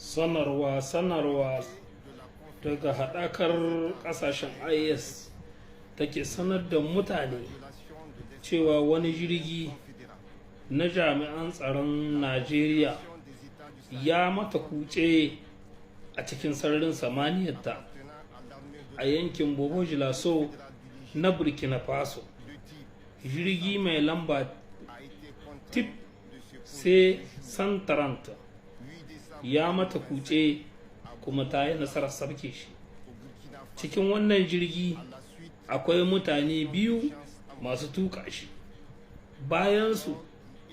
sanarwa daga haɗakar ƙasashen IS take sanar da mutane cewa wani jirgi na jami'an tsaron Najeriya ya mata kutse a cikin sararin samaniyarta a yankin Bobo Dioulasso na Burkina Faso. Jirgi mai lamba tip C-130 ya mata kutse kuma ta yi nasarar sarke shi. Cikin wannan jirgi akwai mutane biyu masu tuka shi, bayansu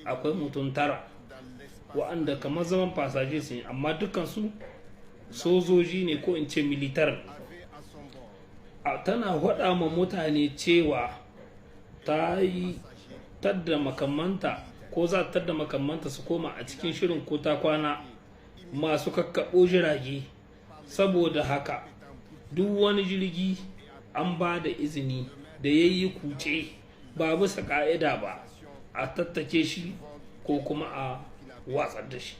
akwai mutum 9 wa'anda kamar zaman fasaje sun yi, amma dukansu sojoji ne ko in ce militar. Tana faɗa ma mutane cewa ta yi tadda makamanta ko za ta tadda makamanta su koma a cikin shirin ko ta kwana masu kakkaɓo jirage. Saboda haka duk wani jirgi an ba da izini da ya yi kuce ba bisa ƙa'ida ba a tattake shi ko kuma a watsar da shi.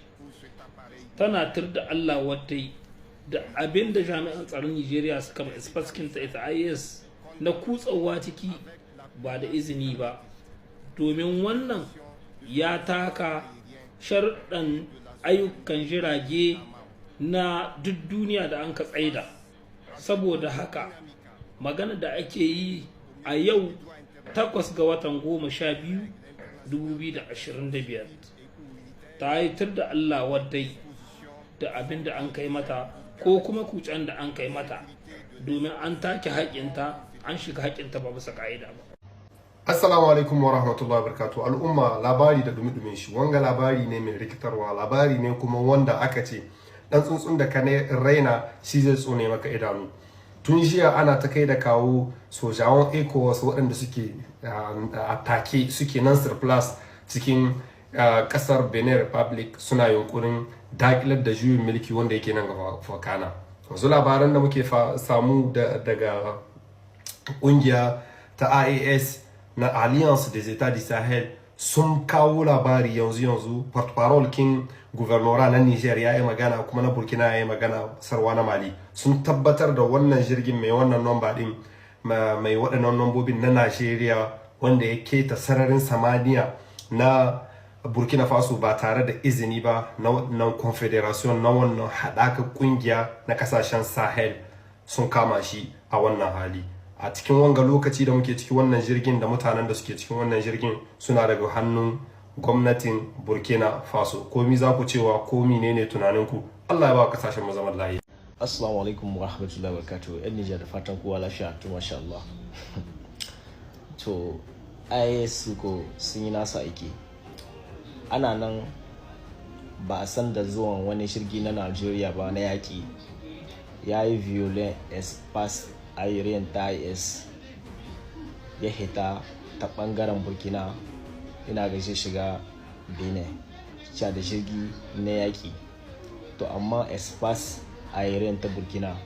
Tana tir da Allah wadai da abin da jami'an tsaron Nigeria suka mai isfaskinta ita IS na kutsawa ciki ba da izini ba, domin wannan ya taka sharɗan ayyukan jirage na duk duniya da an ka tsaida. Saboda haka magana da ake yi a yau 8 ga watan 12 2025 ta yi tir da Allah wadai da abin da an kai mata ko kuma kucen da an kai mata, domin an take haƙinta, an shiga haƙinta ba bisa ƙa'ida ba. Assalamu alaikum wa rahmatullahi wa barakatuh. Al'umma, labari da dumi-dumin shi, wanga labari ne mai rikitarwa, labari ne kuma wanda aka ce dan tsuntsun da ka raina shi zai tsone maka idanu. Tun jiya ana ta kai da kawo sojawan ECOWAS waɗanda suke atake suke nan surplus cikin kasar Benin Republic suna yunkurin dakilar da juyin mulki wanda yake nan ga fakana. Yanzu labaran da muke samu daga kungiya ta IAS na Alliance des États du Sahel sun kawo labari yanzu porte-parole king gouvernorat na Niger ya yi magana, kuma na Burkina ya yi magana, sarwa na Mali sun tabbatar da wannan jirgin mai wannan nomba din mai waɗannan nombobin na Nigeria wanda ya keta sararin samaniya na Burkina Faso ba tare da izini ba na wannan confederation na wannan haɗaka ƙungiya na ƙasashen Sahel sun kama shi a wannan hali. A cikin wanga lokaci da muke cikin wannan jirgin da mutanen da suke cikin wannan jirgin suna daga hannun gwamnatin Burkina Faso. Komi za ku cewa ko menene tunaninku? Allah ya ba kasashen mu zaman lafiya. Assalamu alaikum wa rahmatullahi wa barakatuh. Yan Nijar da fatan kowa lafiya, to masha Allah. To IAS ko sun yi nasa aiki. Ana nan ba a san da zuwan wani shirgi na Najeriya ba na yaƙi. Ya yi violent espace aerian ta IS ya hita ta ɓangaren Burkina, ina gaishe shiga Benin cewa da jirgi na yaƙi. To amma espace aerian ta Burkina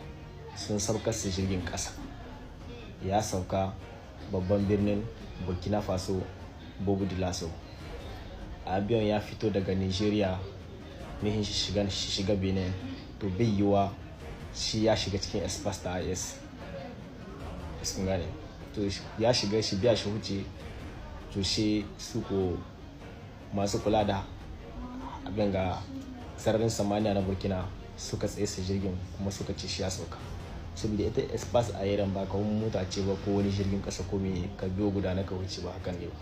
sun saukar su jirgin ƙasa, ya sauka babban birnin Burkina Faso Bobo Dioulasso. Abiyon ya fito daga Nigeria nihin shiga Benin, to bai yiwa shi ya shiga cikin espace ta IS. Sun gane, to ya shiga shi biya shi wuce, to shi suko masu kula da abin ga sararin samaniya na Burkina suka tsaye su jirgin kuma suka ce shi ya sauka. Saboda ita espace a yaran ba kawai mota ce ba ko wani jirgin kasa ko me ka biyo guda na ka wuce ba, hakan ne ba.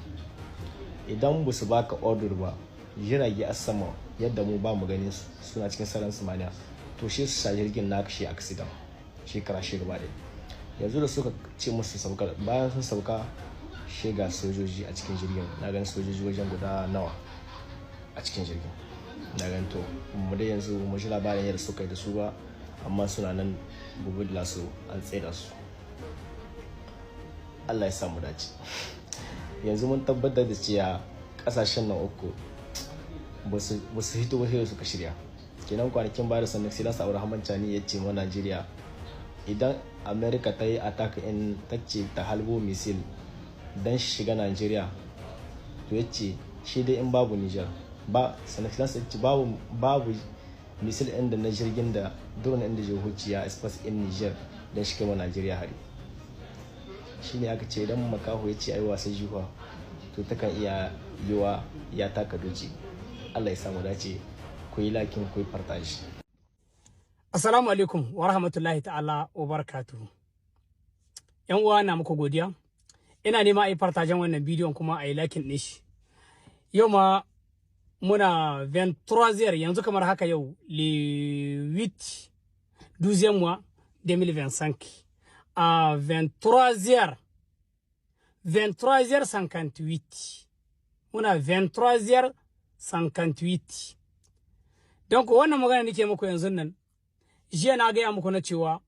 Idan ba su baka order ba, jirage a sama yadda mu ba mu ganin suna cikin sararin samaniya, to shi su sa jirgin naka shi accident shekara shi gaba ɗaya. Yanzu da suka ce musu sauka, bayan sun sauka shiga sojoji a cikin jirgin, na ganin sojoji wajen guda nawa a cikin jirgin, na ganin to mu da yanzu mu ji labarin yadda suka yi da su ba, amma suna nan Bobo Dioulasso an tsaye da su. Allah ya samu dace. Yanzu mun tabbatar da cewa kasashen nan uku ba su hito ba sai suka shirya. Kenan kwanakin baya da sannan sai nasu Abraham Chani ya ce wa Najeriya idan America ta yi attack in tace ta halbo misil dan shiga Najeriya, to yace shi dai in babu Niger ba sannan sai babu misil ɗin da na jirgin da drone ɗin da je huciya space in Niger don shi kama Najeriya hari. Shi ne aka ce idan makaho ya ce ai wasa jihuwa to takan iya yiwa ya taka doji. Allah ya samu dace, ku yi lakin ku yi partage. Assalamu alaikum wa rahmatullahi ta'ala wa barakatuhu. Yan uwa na muku godiya. Ina nema a yi partajen wannan bidiyon kuma a yi lakin ɗin shi. Yau ma muna 23h yanzu kamar haka yau le 8 12e mois 2025 à 23h 58 muna 23h 58. Donc wannan magana nake muku yanzu nan jiya na ga muku na cewa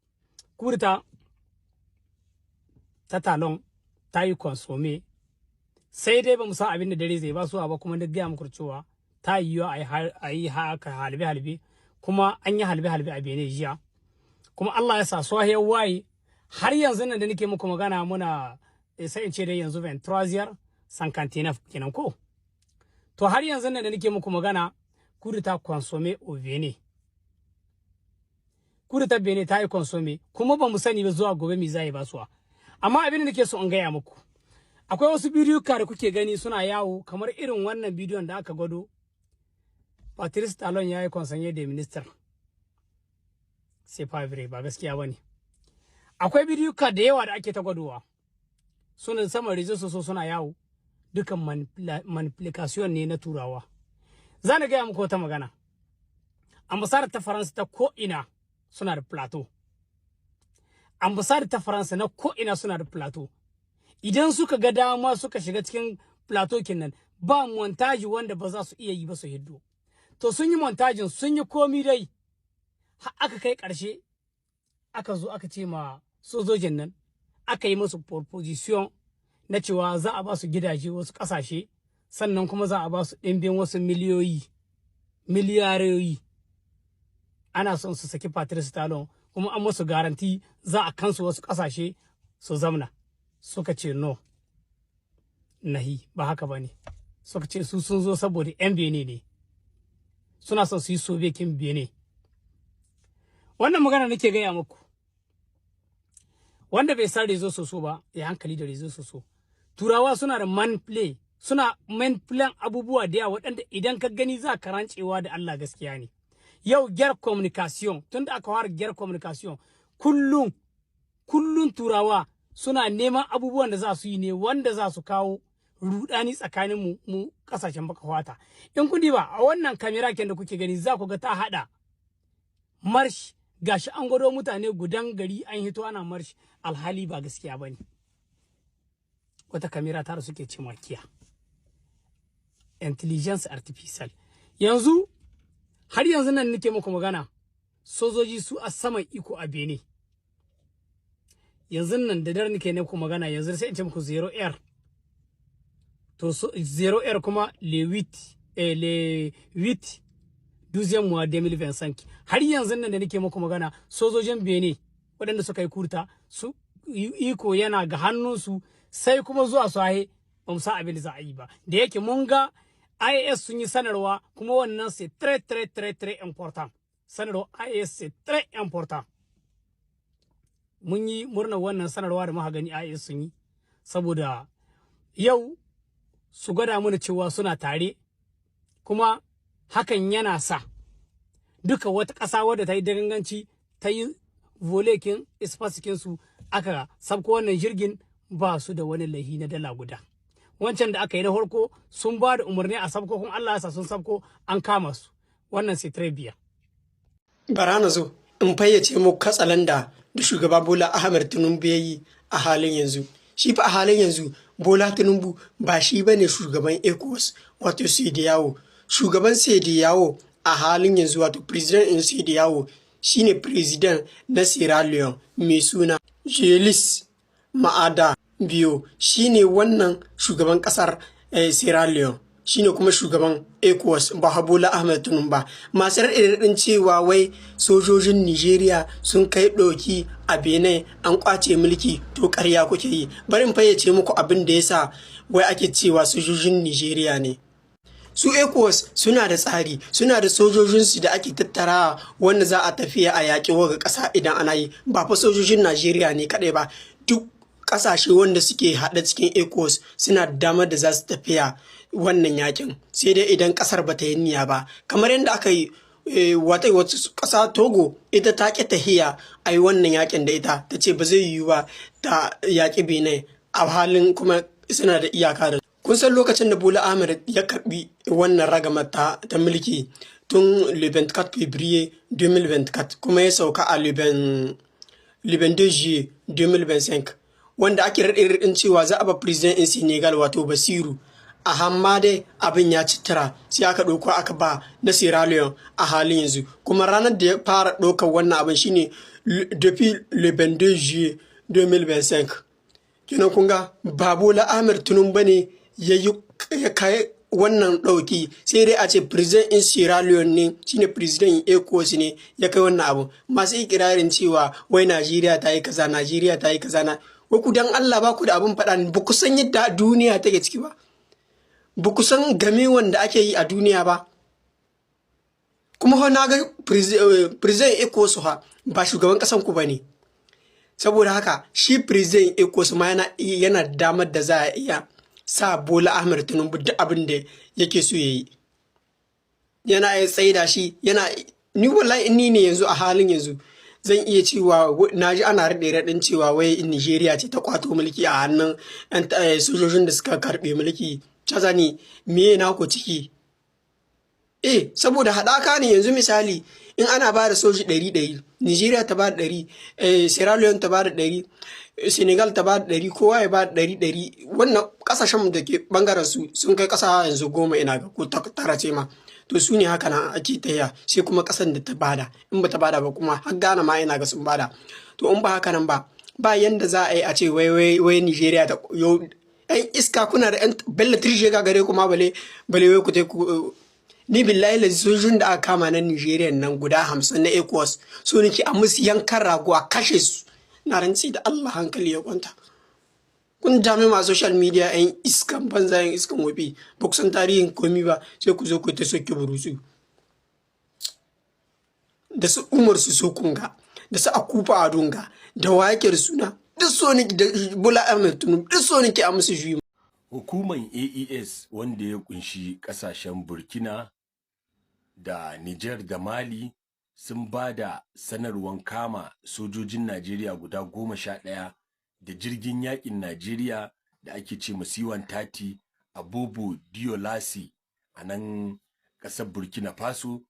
kurta ta talon ta yi consome sai dai ba mu san abin da dare zai ba su ba, kuma na ga muku cewa ta yi a yi haka halbe kuma an yi halbe a bene jiya, kuma Allah ya sa so ya waye har yanzu nan da nake muku magana muna sai in ce dai yanzu 23h 59 kenan ko. To har yanzu nan da nake muku magana kurta consome o bene, kurta bene ta yi consome kuma ba mu sani ba zuwa gobe mi zai ba su. Amma abin da nake so in gaya muku, akwai wasu bidiyo da kuke gani suna yawo kamar irin wannan bidiyon da aka gwado Patrice Talon ya yi conseiller de ministre. C'est pas vrai, ba gaskiya bane. Akwai bidiyo da yawa da ake ta gwadowa suna sama rezo so suna yawo, dukan manipulation ne na turawa. Za na gaya muku wata magana. Ambasadar ta Faransa ta ko ina suna da plateau. Ambasadar ta Faransa na ko ina suna da plateau. Idan suka ga dama suka shiga cikin plateau kinnan ba montage wanda ba za su iya yi ba su hiddo. To sun yi montajin, sun yi komi dai har aka kai ƙarshe aka zo aka ce ma sojojin nan aka yi musu proposition na cewa za a ba su gidaje wasu ƙasashe, sannan kuma za a ba su ɗimbin wasu miliyariyoyi. Ana son su saki Patrice Talon kuma an musu garanti za a kansu wasu ƙasashe su zamna. Suka ce no, nahi ba haka ba ne. Suka ce su sun zo saboda 'yan bene ne, suna son su yi sobekin bene. Wannan magana nake gaya muku, wanda bai san rezo soso ba ya hankali da rezo soso. Turawa suna da manplay, suna manplan abubuwa da yawa waɗanda idan ka gani za ka rancewa da Allah gaskiya ne. Yau gyar communication, tun da aka fara gyar communication, kullum turawa suna neman abubuwan da za su yi ne wanda za su kawo rudani tsakanin mu kasashen baka fata. In kudi ba a wannan kamera ken da kuke gani za ku ga ta hada marsh, gashi an gwado mutane gudan gari an hito ana marsh, alhali ba gaskiya bane. Wata kamera ta suke ce makiya intelligence artificial. Yanzu har yanzu nan nake muku magana, sojoji su a saman iko a Benin. Yanzu nan da dare nake muku magana, yanzu sai in ce muku 0R. To 0R kuma le 8 12e mois 2025. Har yanzu nan da nake muku magana, sojojin Benin waɗanda suka yi kurta su iko yana ga hannunsu, sai kuma zuwa sahe ba mu san abin da za a yi ba. Da yake mun ga IAS sun yi sanarwa, kuma wannan c'est très important. Sanarwa IAS c'est très important. Mun yi murnar wannan sanarwa da muka gani IAS sun yi, saboda yau su gwada mana cewa suna tare, kuma hakan yana sa duka wata ƙasa wadda ta yi danganci ta yi volekin ispasikin su aka sabko wannan jirgin ba su da wani lahi na dala guda. Wancan da aka yi na farko sun ba da umarni a sabko, kuma Allah ya sa sun sabko an kama su. Wannan sai biya. Bara na zo in fayyace muku katsalanda da shugaba Bola Ahmed Tinubu ya yi a halin yanzu. Shi fa a halin yanzu Bola Tinubu ba shi bane shugaban ECOWAS wato Sediyawo. Shugaban Sediyawo a halin yanzu wato president in Sediyawo shine president na Sierra Leone mai suna Julius Maada Bio, shine wannan shugaban kasar Sierra Leone, shine kuma shugaban ECOWAS ba Bola Ahmed Tinubu ba. Masu raɗaɗin cewa wai sojojin Nigeria sun kai ɗauki a Benin an kwace mulki, to ƙarya kuke yi. Bari in fayyace muku abin da yasa wai ake cewa sojojin Nigeria ne. su ECOWAS suna da tsari, suna da sojojinsu da ake tattara wanda za a tafiya a yaƙi waga ƙasa idan ana yi, ba fa sojojin Najeriya ne kaɗai ba, duk ƙasashe wanda suke haɗa cikin ECOWAS suna da damar da za su tafiya wannan yaƙin, sai dai idan ƙasar ba ta yi niyya ba, kamar yadda aka yi wata ƙasa Togo ita ta ƙi tahiya a yi wannan yaƙin da ita, ta ce ba zai yiwu ba ta yaƙi Benin a halin kuma suna da iyaka da. Kun san lokacin da Bola Ahmed ya karbi wannan ragamar ta mulki tun le 24 février 2024 kuma ya sauka a le 22 juillet 2025 wanda ake raɗin cewa za a ba president in Senegal wato Basiru a hamma dai abin ya citara sai aka ɗauko aka ba na Sierra Leone a halin yanzu, kuma ranar da ya fara ɗaukar wannan abin shine depuis le 22 juillet 2025. Kenan kun ga ba Bola Ahmed Tinubu bane ya kai wannan ɗauki, sai dai a ce president in Sierra Leone ne shine president ECOWAS ne ya kai wannan abu. Masu ikirarin cewa wai Najeriya ta yi kaza, Najeriya ta yi kaza na wai ku dan Allah ba ku da abin faɗa ne, ba ku san yadda duniya take ciki ba, ba ku san game wanda ake yi a duniya ba. Kuma na ga president ECOWAS ba shugaban ƙasan ku ba ne, saboda haka shi president ECOWAS ma yana damar da za a iya sa Bola Ahmed Tinubu duk abin da yake so ya yi, yana iya tsaida shi, ni wallahi ni ne yanzu a halin yanzu zan iya cewa na ji ana raɗin cewa wai Nigeria ce ta kwato mulki a hannun sojojin da suka karɓe mulki. Cazani me na ku ciki? Saboda haɗaka ne yanzu. Misali in ana ba da soji 100 Nigeria ta ba da 100, Sierra Leone ta ba da 100, Senegal ta ba da 100, kowa ya ba da 100. Wannan ƙasashen da ke ɓangaren su sun kai ƙasa yanzu 10 ina ga ko 9 ce ma, to su ne haka nan ake taya, sai kuma ƙasan da ta bada, in ba ta bada ba kuma har Ghana ma ina ga sun bada. To in ba haka nan ba yanda za a yi a ce wai Nigeria ta yo ɗan iska, kuna da ɗan bella tirshe ga gare kuma bale wai ku te ku. Ni billahi la sojojin da aka kama na Nigeria nan guda 50 na ECOWAS so nake a musu yankan rago a kashe su, na rantsi da Allah hankali ya kwanta. Kun jami ma social media yan iskan banza yan iskan wofi, ba ku san tarihin komi ba, sai ku zo ku ta soke burusu da su Umar su so kunga da su Akufa Adunga da wakar suna duk so nake da Bola Ahmed Tinubu duk so nake a musu juyi. Hukumar AES wanda ya kunshi kasashen Burkina da Niger da Mali sun ba da sanarwar kama sojojin Najeriya guda 11 da jirgin yakin Najeriya da ake ce Masiwan Tati a Bobo Dioulasi a nan ƙasar Burkina Faso,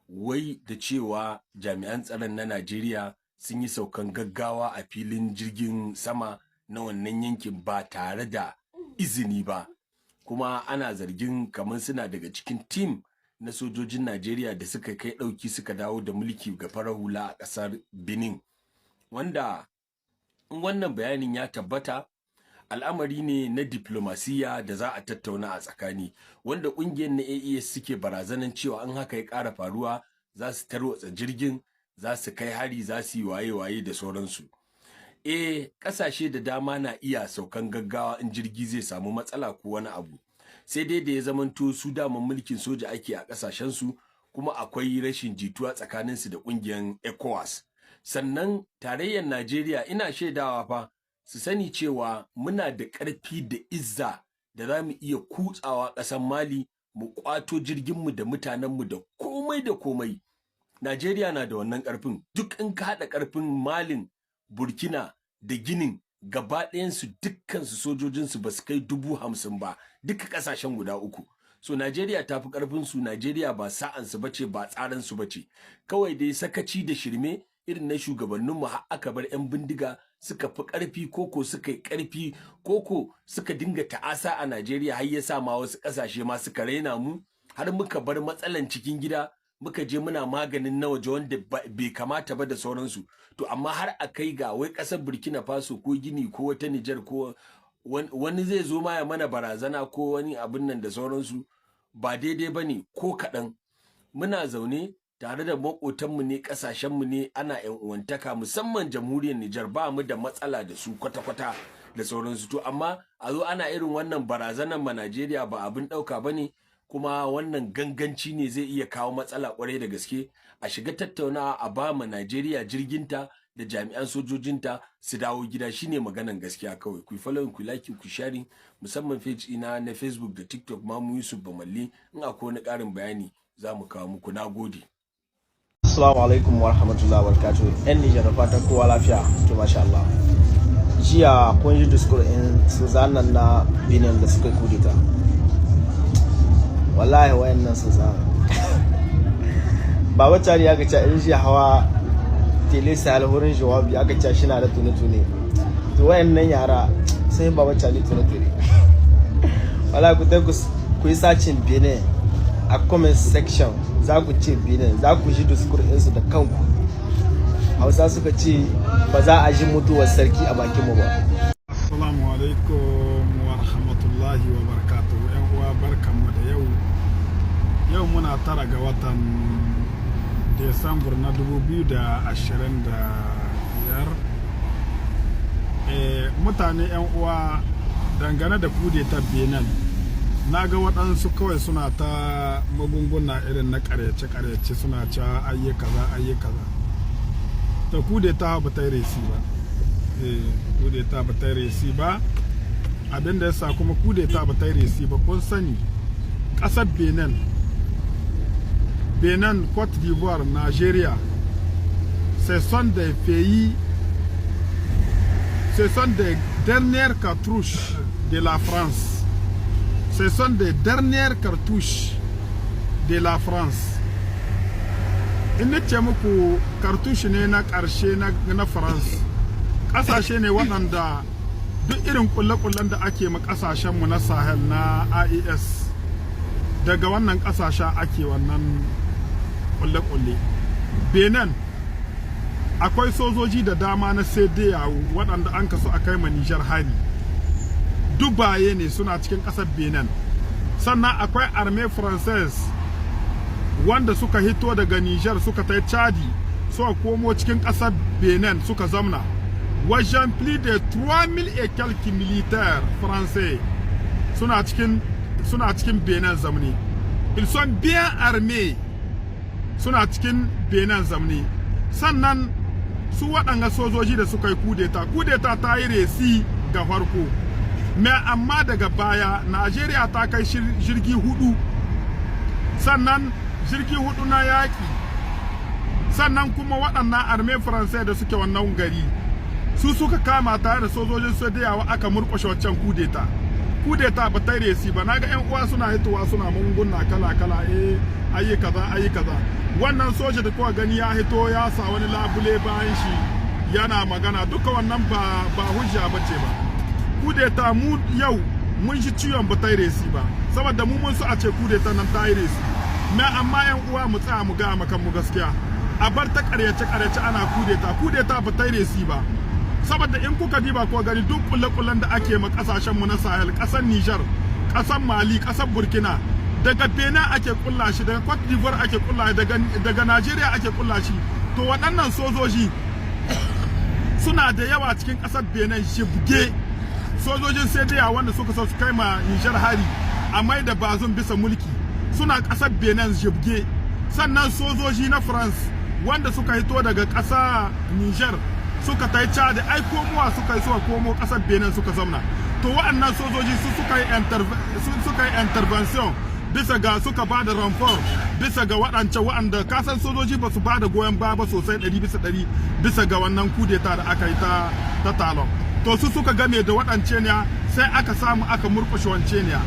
wai da cewa jami'an tsaron na Najeriya sun yi saukan gaggawa a filin jirgin sama na wannan yankin ba tare da izini ba, kuma ana zargin kamar suna daga cikin tim na sojojin Najeriya da suka kai ɗauki suka dawo da mulki ga farar hula a ƙasar Benin, wanda wannan bayanin ya tabbata al'amari ne na diplomasiya da za a tattauna a tsakani, wanda ƙungiyar na AES suke barazanan cewa an haka ya ƙara faruwa za su tarwatsa jirgin, za su kai hari, za su yi waye-waye da sauransu. Ƙasashe da dama na iya saukan gaggawa in jirgi zai samu matsala ko wani abu, sai dai da ya zamanto su daman mulkin soja ake a ƙasashensu, kuma akwai rashin jituwa tsakaninsu da ƙungiyar ECOWAS. Sannan tarayyar Najeriya ina shaidawa fa su sani cewa muna da ƙarfi da izza da za mu iya kutsawa ƙasar Mali mu ƙwato jirginmu da mutanenmu da komai. Najeriya na da wannan ƙarfin. Duk in ka haɗa ƙarfin Malin, Burkina da Ginin gaba ɗayansu dukkansu sojojinsu ba su kai 50,000 ba, duka ƙasashen guda uku. So Najeriya ta fi ƙarfinsu, Najeriya ba sa'ansu bace, ba tsaransu bace. Kawai dai sakaci da shirme irin na shugabanninmu har aka bar 'yan bindiga suka fi ƙarfi, koko suka yi ƙarfi, koko suka dinga ta'asa a Najeriya, har ya sa ma wasu ƙasashe ma suka raina mu, har muka bar matsalan cikin gida muka je muna maganin na waje wanda bai kamata ba da sauransu. To amma har a kai ga wai ƙasar Burkina Faso ko Gini ko wata Nijar ko wani zai zo ma ya mana barazana ko wani abin nan da sauransu, ba daidai ba ne ko kaɗan. Muna zaune tare da maƙotanmu ne, ƙasashenmu ne, ana 'yan uwantaka, musamman jamhuriyar Nijar ba mu da matsala da su kwata-kwata da sauransu. To amma a zo ana irin wannan barazanar ma Najeriya ba abin ɗauka ba ne. kuma wannan ganganci ne zai iya kawo matsala kwarai da gaske. A shiga tattaunawa a ba ma Najeriya jirginta da jami'an sojojinta su dawo gida shine maganan gaskiya kawai. Ku following, ku like, ku sharing, musamman page ina na Facebook da TikTok Mamu Yusuf Bamalli. In akwai wani ƙarin bayani za mu kawo muku. Nagode. Assalamu alaikum wa rahmatullahi wa barakatuh. Yan Nijar da fatan kowa lafiya. To masha Allah. Jiya kun ji discourse in Suzanne na Benin da suka kudita. Wallahi wayannan Suzanne. Ba wacce ya ga cewa in ji hawa tele sahal wurin jawabi aka cewa shi na da tune-tune. To wayannan yara sai ba wacce ne tune-tune. Wallahi ku dai ku yi sacin Benin a comment section. Za ku ce Benin, za ku ji diskur'insu da kanku. Hausa suka ce ba za a ji mutuwar sarki a bakinmu ba. Assalamu alaikum wa rahmatullahi wa barakatuhu. Yan uwa barkanmu da yau. Yau muna 9 ga watan Desambar na 2025. Mutane yan uwa dangane da kudeta Benin. Na ga waɗansu kawai suna ta magunguna irin na ƙaryace-ƙaryace suna cewa ayye kaza. Ta kudeta ba ta yi resi ba. Kudeta ba ta yi resi ba. Abinda ya sa kuma kudeta ba ta yi resi ba, kun sani ƙasar Benin, Côte d'Ivoire, Nigeria, ce sont des pays, ce sont des dernières cartouches de la France. Ce sont des dernières cartouches de la France. In ce muku cartouche ne na ƙarshe na France. Ƙasashe ne waɗanda duk irin kulle-kullen da ake ma ƙasashenmu na Sahel na AES daga wannan ƙasashe ake wannan kulle-kulle. Benin akwai sojoji da dama na CEDEAO waɗanda an kaso a kai ma Nijar hari. Dubaye ne suna cikin ƙasar Benin. Sannan akwai armée française wanda suka hito daga Niger suka tai Chadi suka komo cikin ƙasar Benin suka zamna. Wajen plus de 3000 et quelques militaires français suna cikin Benin zamani. Ils sont bien armés suna cikin Benin zamani. Sannan su waɗanga sojoji da suka yi kudeta ta yi resi ga farko. Me amma daga baya Najeriya ta kai jirgi 4, sannan jirgi 4 na yaƙi, sannan kuma waɗannan armée français da suke wannan gari su suka kama tare da sojojin Sadiyawa aka murƙushe waccan kudeta ba ta resi ba. Naga ƴan uwa suna hitowa suna munguna kala-kala ayi kaza. Wannan soja da kuka gani ya hito ya sa wani labule bayan shi yana magana, duka wannan ba hujja bace ba. Kudeta mu yau mun shi ciwon ba ta resi ba, saboda mu mun so a ce kudeta nan ta resi. Me amma yan uwa mu tsaya mu ga makan mu gaskiya, a bar ta ƙaryace ana kudeta ba ta resi ba. Saboda in kuka diba ko gani duk kulle-kullen da ake ma kasashen mu na Sahel, ƙasar Niger, ƙasar Mali, ƙasar Burkina, daga Benin ake kulla shi, daga Cote d'Ivoire ake kulla shi, daga Nigeria ake kulla shi. To waɗannan sojoji suna da yawa cikin ƙasar Benin shibge. Sojojin CEDEAO wanda suka so su kai ma Nijar hari a mai da bazum bisa mulki suna ƙasar Benin jibge. Sannan sojoji na France wanda suka hito daga ƙasa Nijar suka tai Chad ai komowa suka komo ƙasar Benin suka zamna. To waɗannan sojoji su suka yi intervention bisa ga suka ba da renfort bisa ga waɗanda kasan sojoji ba su ba da goyon baya ba sosai 100% bisa ga wannan kudeta da aka yi ta Talon. To su suka game da waɗance ne sai aka samu aka murƙushe wance ne.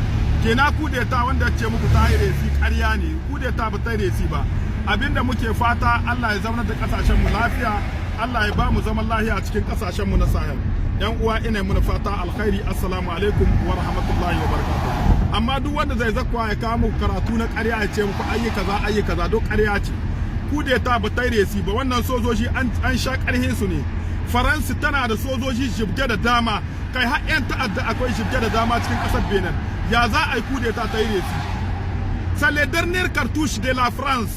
Kenan kudeta wanda ce muku ta yi resi ƙarya ne, kudeta ba ta resi ba. Abinda muke fata Allah ya zama da ƙasashen mu lafiya, Allah ya ba mu zaman lafiya cikin ƙasashen mu na Sahel. Yan uwa ina muna fata alkhairi, assalamu alaikum wa rahmatullahi wa barakatuh. Amma duk wanda zai zakwa ya kawo muku karatu na ƙarya ya ce muku ayi kaza duk ƙarya ce. Kudeta ba ta resi ba, wannan sojoji an sha ƙarhin su ne. Faransa tana da sojoji jibge da dama, kai har 'yan ta'adda akwai jibge da dama cikin ƙasar Benin. Ya za a yi kudeta ta yi resi? C'est les dernières cartouches de la France.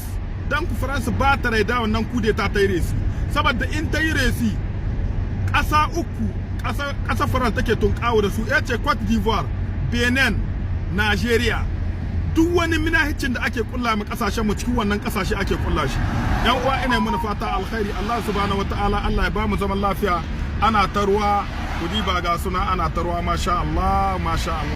Dan ku France ba ta raida wannan kudeta ta yi resi. Saboda in ta yi resi, ƙasa uku, ƙasa France take tunkawo da su, ya ce Cote d'Ivoire, Benin, Nigeria. duk wani minahicin da ake kulla mu kasashen mu cikin wannan kasashe ake kulla shi. Yan uwa ina muna fata alkhairi. Allah subhanahu wataala Allah ya ba mu zaman lafiya. Ana ta ruwa kudi ba ga suna ana ta ruwa masha Allah masha Allah.